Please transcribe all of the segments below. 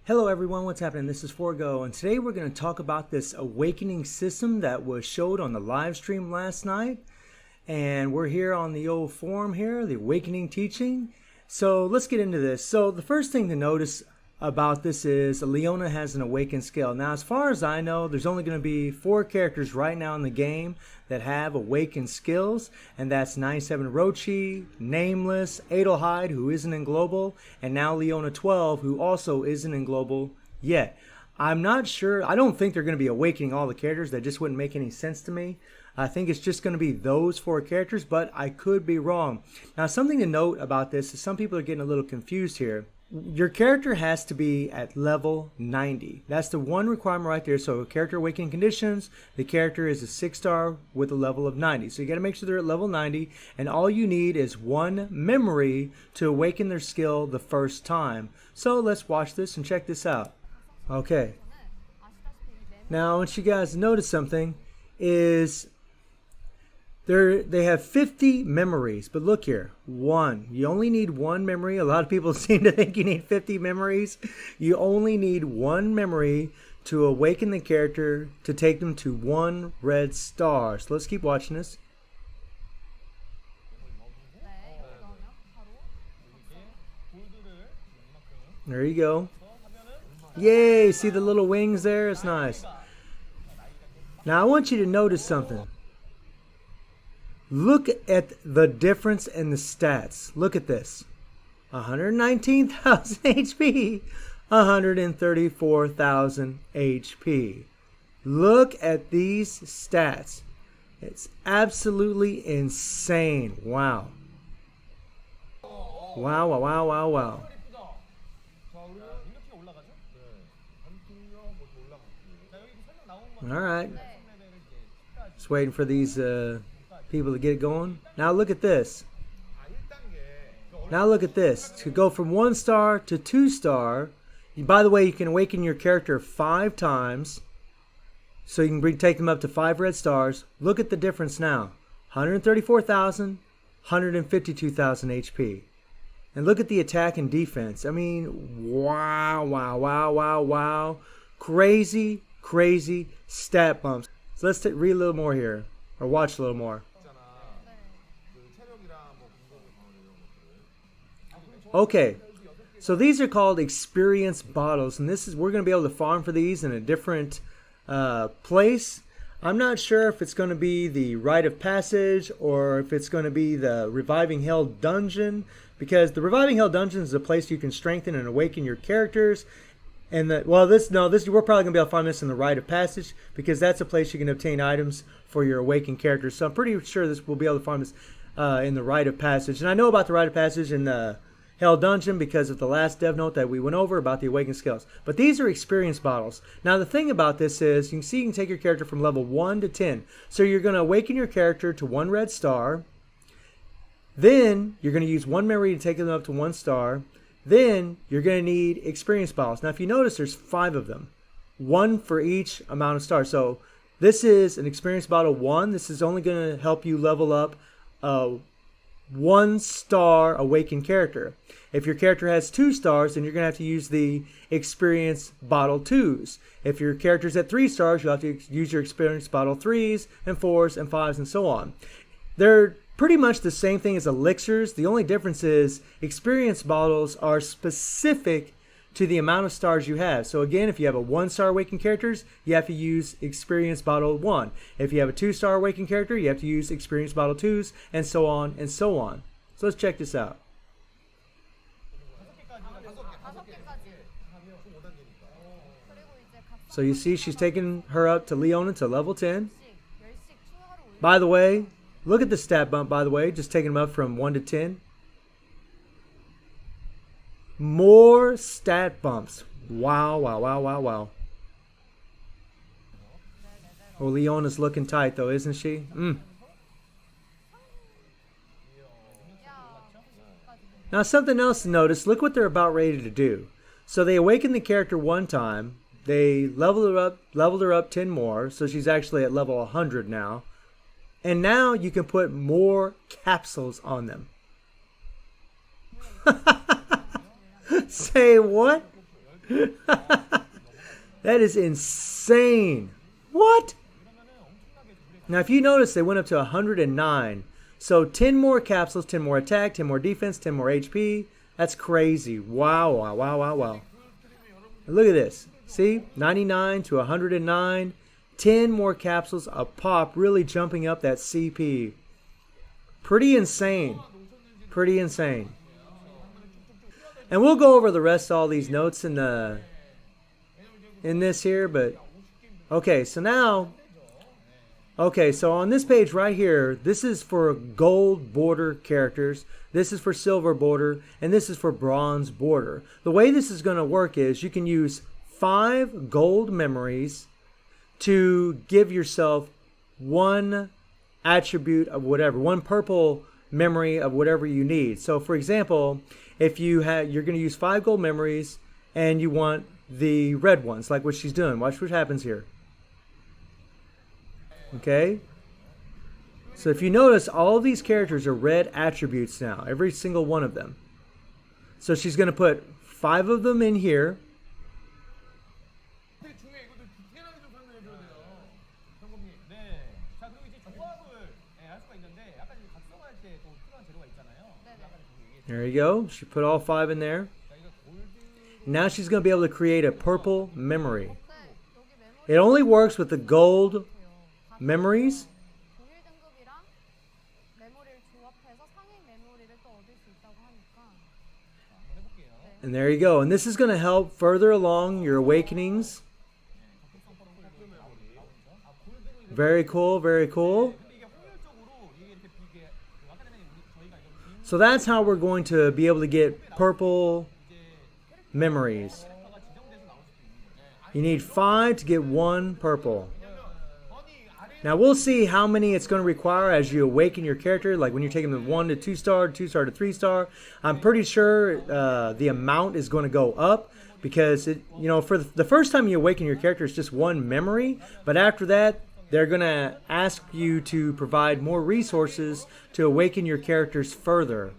Hello everyone, what's happening? This is Forgo, and today we're going to talk about this awakening system that was showed on the live stream last night. And we're here on the old forum here, the awakening teaching. So let's get into this. So the first thing to notice about this is Leona has an awakened skill. Now as far as I know, there's only going to be 4 characters right now in the game that have awakened skills, and that's 97 Rochi, Nameless, Adelheid, who isn't in Global, and now Leona 12, who also isn't in Global yet. I'm not sure, I don't think they're going to be awakening all the characters. That just wouldn't make any sense to me. I think it's just going to be those 4 characters, but I could be wrong. Now something to note about this is some people are getting a little confused here. Your character has to be at level 90. That's the one requirement right there. So character awakening conditions, the character is a 6-star with a level of 90. So you got to make sure they're at level 90, and all you need is 1 memory to awaken their skill the first time. So let's watch this and check this out. Okay. Now I want you guys to notice something is they have 50 memories, but look here, 1. You only need 1 memory. A lot of people seem to think you need 50 memories. You only need 1 memory to awaken the character to take them to 1 red star. So let's keep watching this. There you go. Yay, see the little wings there? It's nice. Now I want you to notice something. Look at the difference in the stats. Look at this. 119,000 HP, 134,000 HP. Look at these stats. It's absolutely insane. Wow. Wow, wow, wow, wow, wow. All right. Just waiting for these people to get it going. Now look at this. Now look at this. To go from 1 star to 2 star. By the way, you can awaken your character 5 times. So you can take them up to 5 red stars. Look at the difference now. 134,000, 152,000 HP. And look at the attack and defense. I mean, wow, wow, wow, wow, wow. Crazy, crazy stat bumps. So let's read a little more here. Or watch a little more. Okay, so these are called experience bottles, and this is we're going to be able to farm for these in a different place. I'm not sure if it's going to be the Rite of Passage or if it's going to be the Reviving Hell Dungeon, because the Reviving Hell Dungeon is a place you can strengthen and awaken your characters. And we're probably going to be able to find this in the Rite of Passage, because that's a place you can obtain items for your awakened characters. So I'm pretty sure we'll be able to find this in the Rite of Passage. And I know about the Rite of Passage in the Hell Dungeon because of the last dev note that we went over about the awakened skills. But these are experience bottles. Now the thing about this is you can take your character from level 1 to 10. So you're going to awaken your character to 1 red star. Then you're going to use 1 memory to take them up to 1 star. Then you're going to need experience bottles. Now if you notice, there's 5 of them. 1 for each amount of stars. So this is an experience bottle 1. This is only going to help you level up 1 star awakened character. If your character has 2 stars, then you're going to have to use the experience bottle 2s. If your character's at 3 stars, you'll have to use your experience bottle 3s and 4s and 5s and so on. They're pretty much the same thing as elixirs. The only difference is experience bottles are specific to the amount of stars you have. So again, if you have a 1-star awakened characters, you have to use experience bottle 1. If you have a 2-star awakened character, you have to use experience bottle 2s, and so on and so on. So let's check this out. So you see she's taking her up to Leona to level 10. By the way, look at the stat bump, by the way, just taking them up from 1 to 10. More stat bumps. Wow, wow, wow, wow, wow. Oh, Leona's looking tight though, isn't she? Now something else to notice, look what they're about ready to do. So they awaken the character 1 time. They leveled her up 10 more, so she's actually at level 100 now. And now you can put more capsules on them. Say what? That is insane. What? Now, if you notice, they went up to 109. So 10 more capsules, 10 more attack, 10 more defense, 10 more HP. That's crazy. Wow, wow, wow, wow, wow. Look at this. See? 99 to 109. 10 more capsules a pop, really jumping up that CP. Pretty insane. Pretty insane. And we'll go over the rest of all these notes in this here, but okay, so now, okay, so on this page right here, this is for gold border characters, this is for silver border, and this is for bronze border. The way this is going to work is you can use 5 gold memories to give yourself one attribute of whatever, one purple memory of whatever you need. So for example, if you're going to use 5 gold memories and you want the red ones, like what she's doing. Watch what happens here. Okay? So if you notice, all of these characters are red attributes now. Every single one of them. So she's going to put 5 of them in here. There you go. She put all 5 in there. Now she's going to be able to create a purple memory. It only works with the gold memories. And there you go. And this is going to help further along your awakenings. Very cool, very cool. So that's how we're going to be able to get purple memories. You need 5 to get 1 purple. Now we'll see how many it's going to require as you awaken your character, like when you're taking them 1 to 2 star, 2 star to 3 star. I'm pretty sure the amount is going to go up because for the first time you awaken your character, it's just 1 memory, but after that they're going to ask you to provide more resources to awaken your characters further.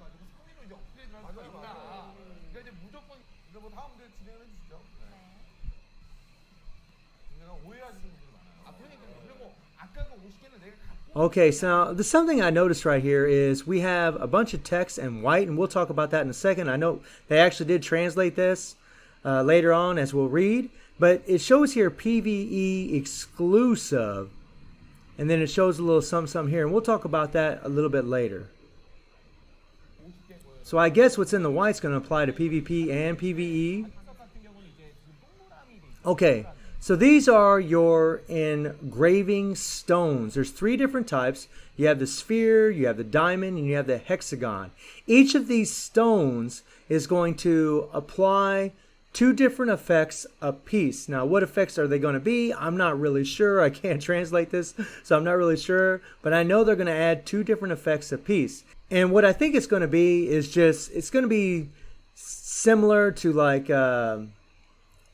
Okay, so now there's something I noticed right here is we have a bunch of text in white, and we'll talk about that in a second. I know they actually did translate this later on as we'll read, but it shows here PvE exclusive, and then it shows a little something here, and we'll talk about that a little bit later. So I guess what's in the white is going to apply to PvP and PvE. Okay. So these are your engraving stones. There's 3 different types. You have the sphere, you have the diamond, and you have the hexagon. Each of these stones is going to apply 2 different effects apiece. Now, what effects are they going to be? I'm not really sure. I can't translate this, so I'm not really sure. But I know they're going to add 2 different effects apiece. And what I think it's going to be is just, it's going to be similar to like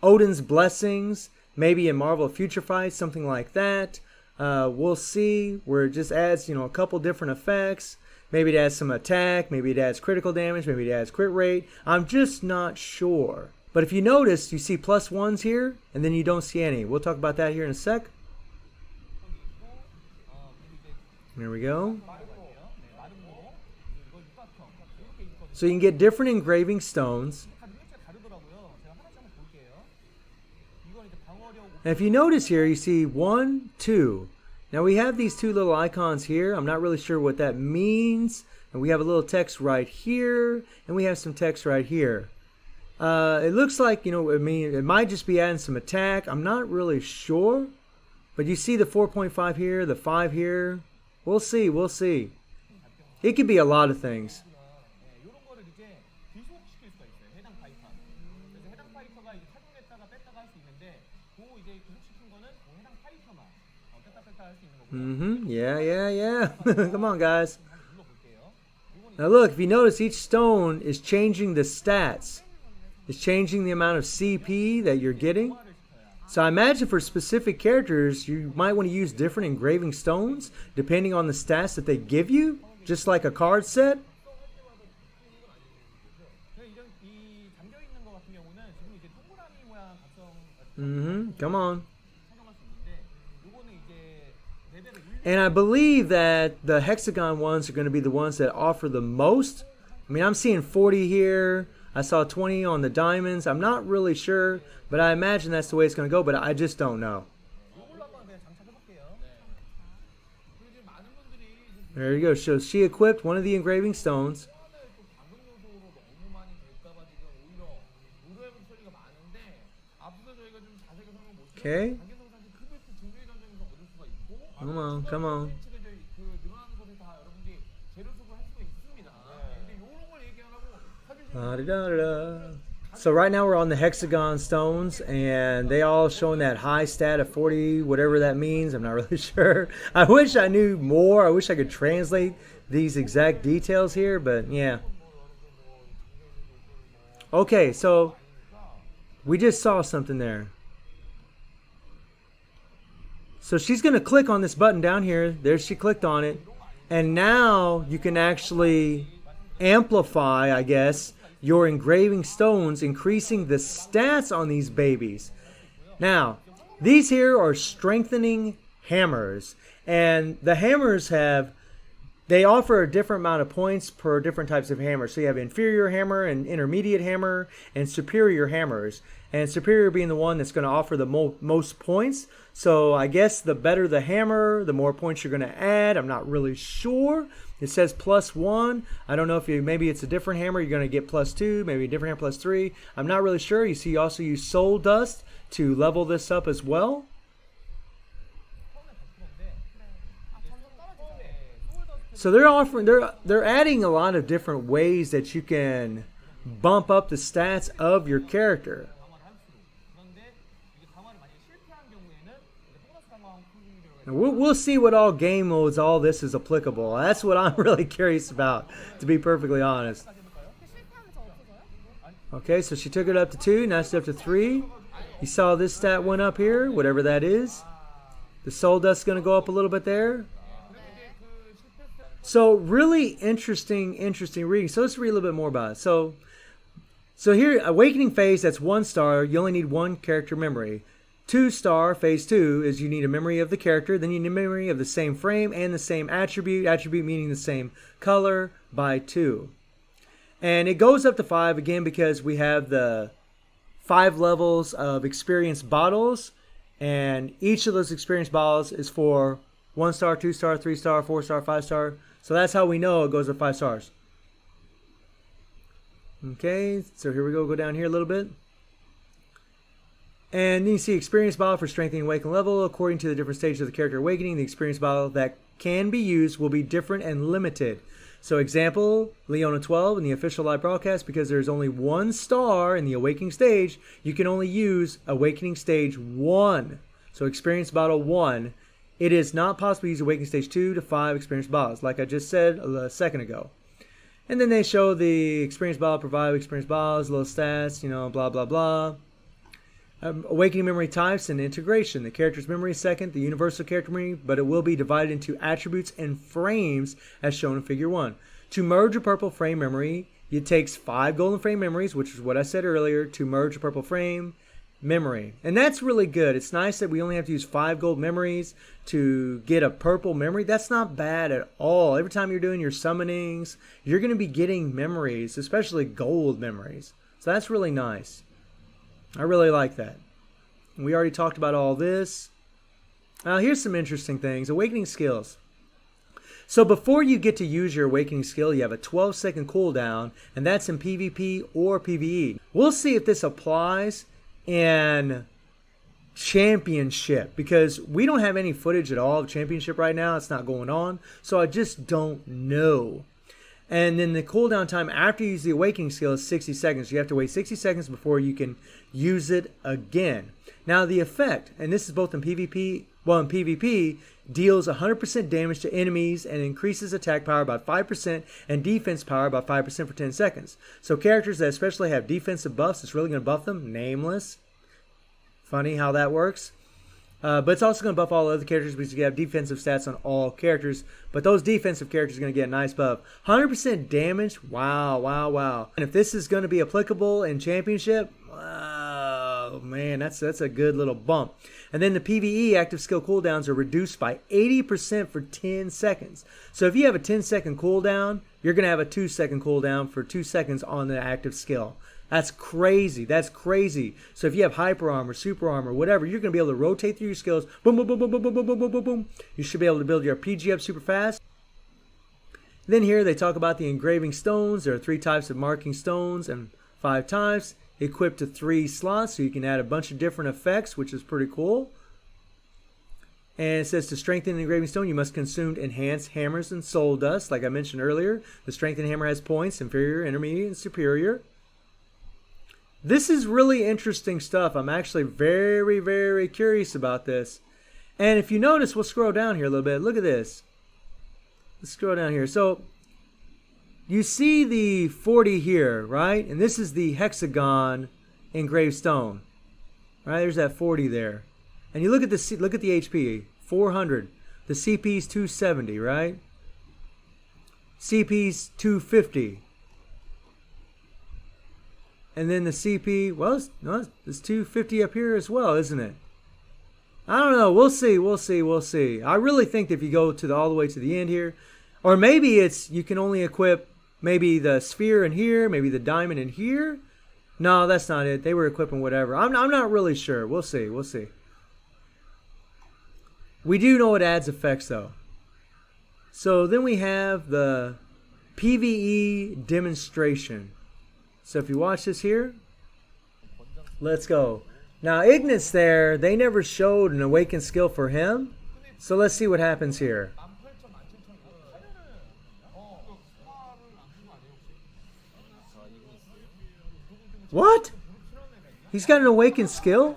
Odin's blessings. Maybe in Marvel Future Fight, something like that. We'll see where it just adds, a couple different effects. Maybe it adds some attack. Maybe it adds critical damage. Maybe it adds crit rate. I'm just not sure. But if you notice, you see +1s here, and then you don't see any. We'll talk about that here in a sec. There we go. So you can get different engraving stones. And if you notice here, you see 1, 2. Now we have these 2 little icons here. I'm not really sure what that means. And we have a little text right here, and we have some text right here. It looks like, it might just be adding some attack. I'm not really sure. But you see the 4.5 here, the 5 here. We'll see, we'll see. It could be a lot of things. Yeah. Come on, guys. Now look, if you notice, each stone is changing the stats. It's changing the amount of CP that you're getting. So I imagine for specific characters, you might want to use different engraving stones depending on the stats that they give you, just like a card set. Come on. And I believe that the hexagon ones are going to be the ones that offer the most. I mean, I'm seeing 40 here. I saw 20 on the diamonds. I'm not really sure, but I imagine that's the way it's going to go, but I just don't know. There you go. So she equipped one of the engraving stones. Okay. Come on, come on. So right now we're on the hexagon stones, and they all showing that high stat of 40, whatever that means. I'm not really sure. I wish I knew more. I wish I could translate these exact details here, but yeah. Okay, so we just saw something there. So she's going to click on this button down here. There she clicked on it. And now you can actually amplify, I guess, your engraving stones, increasing the stats on these babies. Now, these here are strengthening hammers. And the hammers they offer a different amount of points per different types of hammers. So you have inferior hammer and intermediate hammer and superior hammers. And superior being the one that's going to offer the most points. So I guess the better the hammer, the more points you're going to add. I'm not really sure. It says +1. I don't know if maybe it's a different hammer. You're going to get +2, maybe a different hammer +3. I'm not really sure. You see, you also use soul dust to level this up as well. So they're adding a lot of different ways that you can bump up the stats of your character. And we'll see what all game modes all this is applicable. That's what I'm really curious about, to be perfectly honest. Okay, so she took it up to 2, now it's up to 3. You saw this stat went up here, whatever that is. The soul dust's going to go up a little bit there. So really interesting reading. So let's read a little bit more about it. So here, Awakening Phase, that's 1 star. You only need 1 character memory. 2-star, phase 2, is you need a memory of the character, then you need a memory of the same frame and the same attribute meaning the same color, by 2. And it goes up to 5, again, because we have the 5 levels of experience bottles, and each of those experience bottles is for 1 star, 2 star, 3 star, 4 star, 5 star. So that's how we know it goes up 5 stars. Okay, so here we go down here a little bit. And then you see experience bottle for strengthening awaken level. According to the different stages of the character awakening, the experience bottle that can be used will be different and limited. So example, Leona 12 in the official live broadcast, because there's only 1 star in the awakening stage, you can only use awakening stage 1. So experience bottle 1. It is not possible to use awakening stage 2 to 5 experience bottles, like I just said a second ago. And then they show the experience bottle, provide experience bottles, little stats, blah, blah, blah. Awakening memory types and integration. The character's memory is second, the universal character memory, but it will be divided into attributes and frames as shown in figure 1. To merge a purple frame memory, it takes 5 golden frame memories, which is what I said earlier, to merge a purple frame memory. And that's really good. It's nice that we only have to use 5 gold memories to get a purple memory. That's not bad at all. Every time you're doing your summonings, you're going to be getting memories, especially gold memories. So that's really nice. I really like that. We already talked about all this. Now here's some interesting things. Awakening skills. So before you get to use your awakening skill, you have a 12-second cooldown, and that's in PvP or PvE. We'll see if this applies in Championship, because we don't have any footage at all of Championship right now. It's not going on, so I just don't know. And then the cooldown time after you use the awakening skill is 60 seconds. You have to wait 60 seconds before you can use it again. Now the effect, and this is both in PvP, in PvP, deals 100% damage to enemies and increases attack power by 5% and defense power by 5% for 10 seconds. So characters that especially have defensive buffs, it's really going to buff them. Nameless. Funny how that works. But it's also going to buff all other characters because you have defensive stats on all characters. But those defensive characters are going to get a nice buff. 100% damage. Wow, wow, wow. And if this is going to be applicable in Championship, Oh man, that's a good little bump. And then the PvE active skill cooldowns are reduced by 80% for 10 seconds. So if you have a 10-second cooldown, you're going to have a 2-second cooldown for 2 seconds on the active skill. That's crazy. That's crazy. So if you have hyper armor, super armor, whatever, you're going to be able to rotate through your skills. Boom, boom, boom, boom, boom, boom, boom, boom, boom, boom. You should be able to build your PG up super fast. Then here they talk about the engraving stones. There are 3 types of marking stones and 5 types. Equipped to 3 slots, so you can add a bunch of different effects, which is pretty cool. And it says to strengthen the engraving stone, you must consume enhanced hammers and soul dust. Like I mentioned earlier, the strengthened hammer has points, inferior, intermediate, and superior. This is really interesting stuff. I'm actually very, very curious about this. And if you notice, we'll scroll down here a little bit. Look at this. Let's scroll down here. So you see the 40 here, right? And this is the hexagon engraved stone. Right? There's that 40 there. And you look at the HP, 400. The CP's 270, right? CP's 250. And then the CP, well, it's 250 up here as well, isn't it? I don't know. We'll see. We'll see. We'll see. I really think that if you go to all the way to the end here, or maybe it's you can only equip maybe the sphere in here, maybe the diamond in here. No, that's not it. They were equipping whatever. I'm not really sure. We'll see. We'll see. We do know it adds effects though. So then we have the PvE demonstration. So if you watch this here, let's go. Now Ignis there, they never showed an awakened skill for him. So let's see what happens here. What? He's got an awakened skill?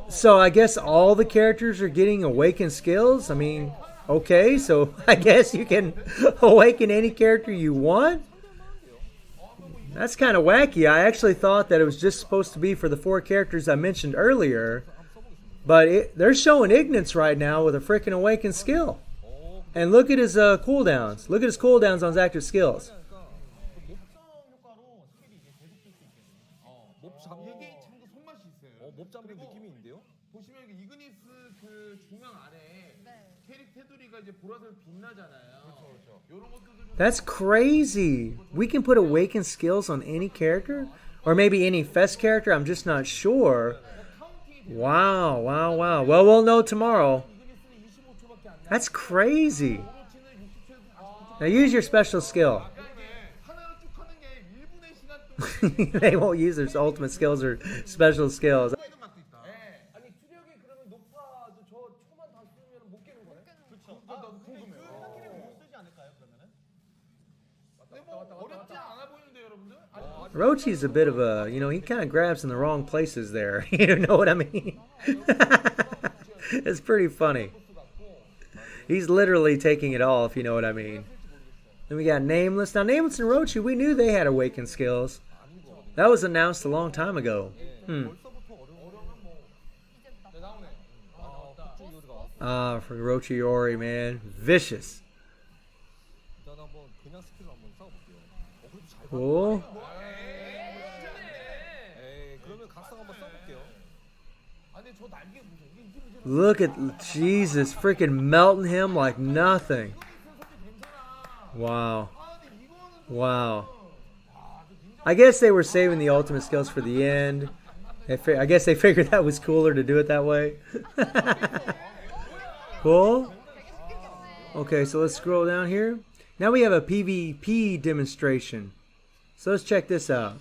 So I guess all the characters are getting awakened skills? I mean, okay, so I guess you can awaken any character you want? That's kind of wacky. I actually thought that it was just supposed to be for the 4 characters I mentioned earlier. But they're showing Ignis right now with a freaking awakened skill. And look at his cooldowns. Look at his cooldowns on his active skills. That's crazy. We can put awakened skills on any character? Or maybe any Fest character? I'm just not sure. Wow, wow, wow. Well, we'll know tomorrow. That's crazy. Now use your special skill. They won't use their ultimate skills or special skills. Rochi's a bit of a, he kind of grabs in the wrong places there. You know what I mean? It's pretty funny. He's literally taking it all, if you know what I mean. Then we got Nameless. Now, Nameless and Rochi, we knew they had awakened skills. That was announced a long time ago. For Rochi Ori, man. Vicious. Cool. Look at Jesus freaking melting him like nothing. Wow. Wow. I guess they were saving the ultimate skills for the end. I guess they figured that was cooler to do it that way. Cool. Okay, so let's scroll down here. Now we have a PvP demonstration. So let's check this out.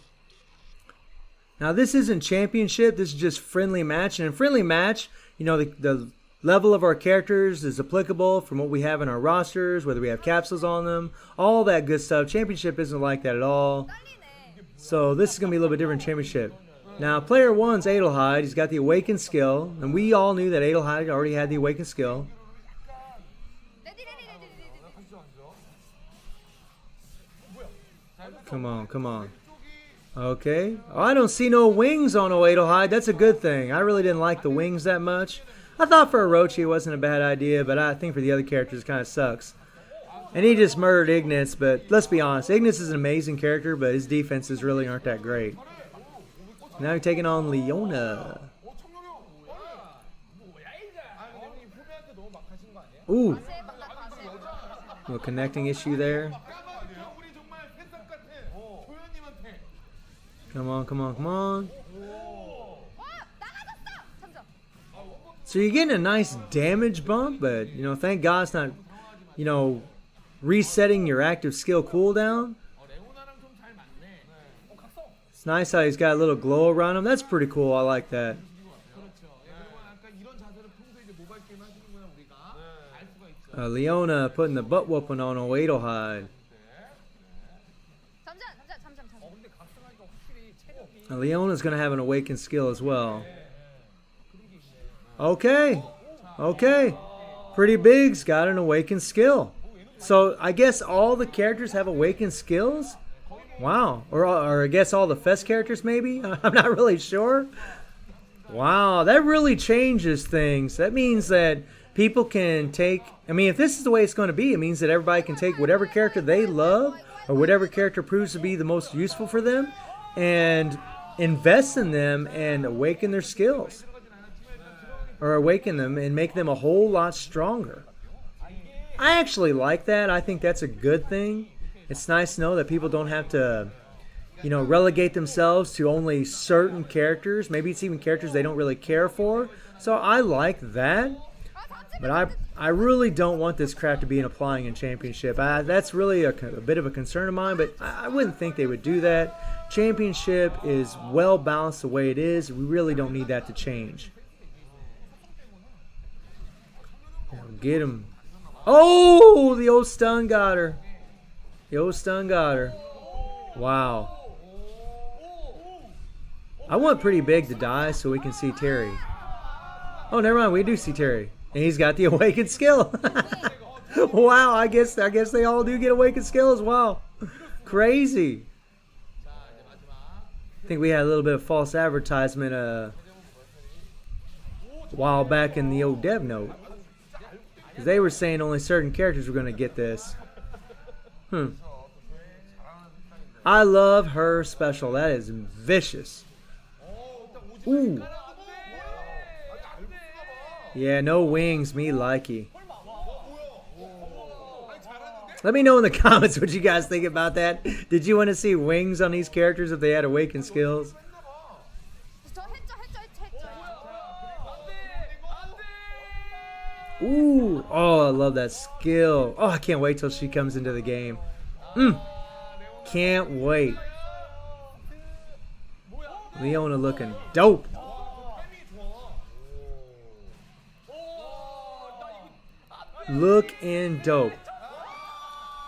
Now this isn't championship, this is just friendly match. And in friendly match, the level of our characters is applicable from what we have in our rosters, whether we have capsules on them, all that good stuff. Championship isn't like that at all. So this is going to be a little bit different championship. Now player 1's Adelheid, he's got the awakened skill. And we all knew that Adelheid already had the awakened skill. Come on, come on. Okay. Oh, I don't see no wings on Adelheid. That's a good thing. I really didn't like the wings that much. I thought for Orochi it wasn't a bad idea, but I think for the other characters it kind of sucks. And he just murdered Ignis, but let's be honest. Ignis is an amazing character, but his defenses really aren't that great. Now you're taking on Leona. Ooh. Little connecting issue there. Come on, come on, come on. So you're getting a nice damage bump, but, you know, thank God it's not, you know, resetting your active skill cooldown. It's nice how he's got a little glow around him. That's pretty cool. I like that. Leona putting the butt whooping on Oedelhide. Leona's going to have an awakened skill as well. Okay. Okay. Pretty Big's got an awakened skill. So I guess all the characters have awakened skills? Wow. Or I guess all the Fest characters maybe? I'm not really sure. Wow. That really changes things. That means that people can take... I mean, if this is the way it's going to be, it means that everybody can take whatever character they love or whatever character proves to be the most useful for them and invest in them and awaken their skills. Or awaken them and make them a whole lot stronger. I actually like that. I think that's a good thing. It's nice to know that people don't have to, you know, relegate themselves to only certain characters. Maybe it's even characters they don't really care for. So I like that. But I really don't want this crap to be applying in Championship. That's really a bit of a concern of mine, but I wouldn't think they would do that. Championship is well balanced the way it is. We really don't need that to change. Get him. Oh, the old stun got her. The old stun got her. Wow. I want Pretty Big to die so we can see Terry. Oh, never mind. We do see Terry. And he's got the awakened skill. Wow, I guess they all do get awakened skills. Wow. Crazy. I think we had a little bit of false advertisement a while back in the old dev note. Because they were saying only certain characters were going to get this. I love her special. That is vicious. Ooh. Yeah, no wings, me likey. Let me know in the comments what you guys think about that. Did you want to see wings on these characters if they had awakened skills? Ooh, oh, I love that skill. Oh, I can't wait till she comes into the game. Can't wait. Leona looking dope. Looking dope.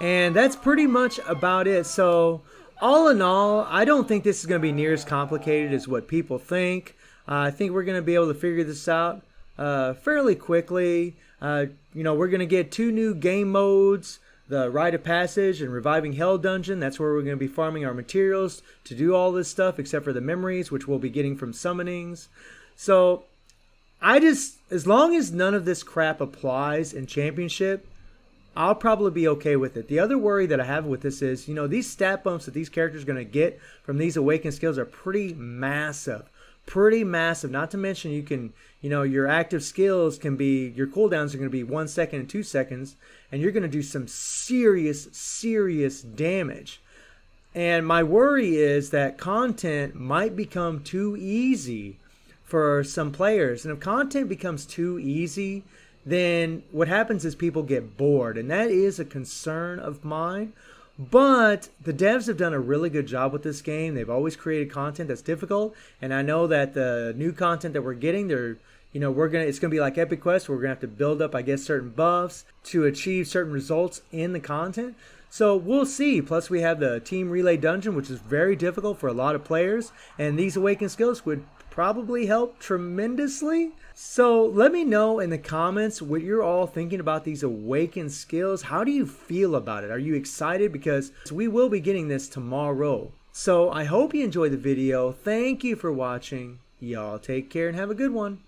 And that's pretty much about it. So, all in all, I don't think this is going to be near as complicated as what people think. I think we're going to be able to figure this out fairly quickly. You know, we're going to get 2 new game modes, the Rite of Passage and Reviving Hell Dungeon. That's where we're going to be farming our materials to do all this stuff, except for the memories, which we'll be getting from summonings. So, as long as none of this crap applies in Championship, I'll probably be okay with it. The other worry that I have with this is, you know, these stat bumps that these characters are going to get from these awakened skills are pretty massive. Pretty massive. Not to mention you can, you know, your active skills can be, your cooldowns are going to be 1 second and 2 seconds, and you're going to do some serious damage. And my worry is that content might become too easy for some players. And if content becomes too easy, then what happens is people get bored. And that is a concern of mine. But the devs have done a really good job with this game. They've always created content that's difficult. And I know that the new content that we're getting, it's going to be like Epic Quest, where we're going to have to build up, I guess, certain buffs to achieve certain results in the content. So we'll see. Plus we have the Team Relay Dungeon, which is very difficult for a lot of players. And these awakened skills would probably help tremendously. So let me know in the comments what you're all thinking about these awakened skills. How do you feel about it? Are you excited? Because we will be getting this tomorrow. So I hope you enjoyed the video. Thank you for watching. Y'all take care and have a good one.